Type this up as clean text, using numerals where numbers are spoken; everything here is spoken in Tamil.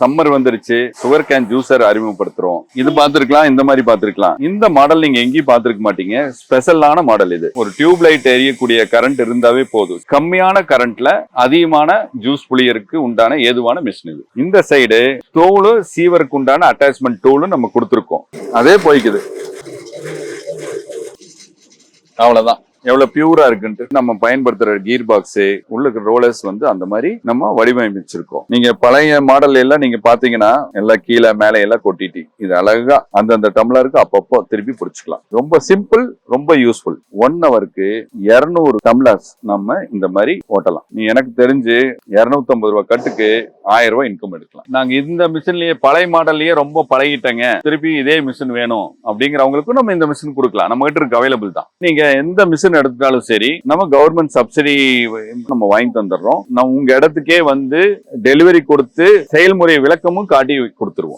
சம்மர் வந்துருச்சு, சுகர் கேன் ஜூசர் அறிமுகப்படுத்துறோம். இது பார்த்திருக்கலாம், இந்த மாதிரி பார்த்திருக்கலாம். இந்த மாடல் நீங்க எங்கேயும் பார்த்திருக்க மாட்டீங்க. ஸ்பெஷலான மாடல் இது. ஒரு டியூப் லைட் எரியக்கூடிய கரண்ட் இருந்தாவே போதும். கம்மியான கரண்ட்ல அதிகமான ஜூஸ் புளியருக்கு உண்டான ஏதுவான மிஷின் இது. இந்த சைடு தோல் சீவருக்கு உண்டான அட்டாச்மெண்ட் டூலும் நம்ம கொடுத்துருக்கோம். அதே போய்க்குது. அவ்வளவுதான். எவ்வளவு பியூரா இருக்குன்ட்டு நம்ம பயன்படுத்துற கீர் பாக்ஸ் உள்ள ரோலர்ஸ் அந்த மாதிரி நம்ம வடிவமைச்சிருக்கோம். நீங்க பழைய மாடல் எல்லாம் நீங்க பாத்தீங்கன்னா எல்லாம் கீழே மேலே எல்லாம் கொட்டிட்டு இது அழகா அந்தந்த டம்ளருக்கு அப்பப்போ திருப்பி பிடிச்சிக்கலாம். ரொம்ப சிம்பிள், ரொம்ப யூஸ்ஃபுல். 1 ஹவருக்கு 200 டம்ளர்ஸ் நம்ம இந்த மாதிரி ஓட்டலாம். நீ எனக்கு தெரிஞ்சு 250 ரூபாய் கட்டுக்கு 1000 ரூபாய் இன்கம் எடுக்கலாம். நாங்க இந்த மிஷின்லயே பழைய மாடல்லயே ரொம்ப பழகிட்டங்க, திருப்பி இதே மிஷின் வேணும் அப்படிங்கிறவங்களுக்கும் நம்ம இந்த மிஷின் கொடுக்கலாம். நம்ம கிட்ட இருக்கு, அவைலபிள் தான். நீங்க எந்த மிஷின் எடுத்தாலும் சரி, நம்ம கவர்மெண்ட் சப்சிடி நம்ம வாங்கி தந்துடுறோம். நம்ம உங்க இடத்துக்கே டெலிவரி கொடுத்து செயல்முறை விளக்கமும் காட்டி கொடுத்துருவோம்.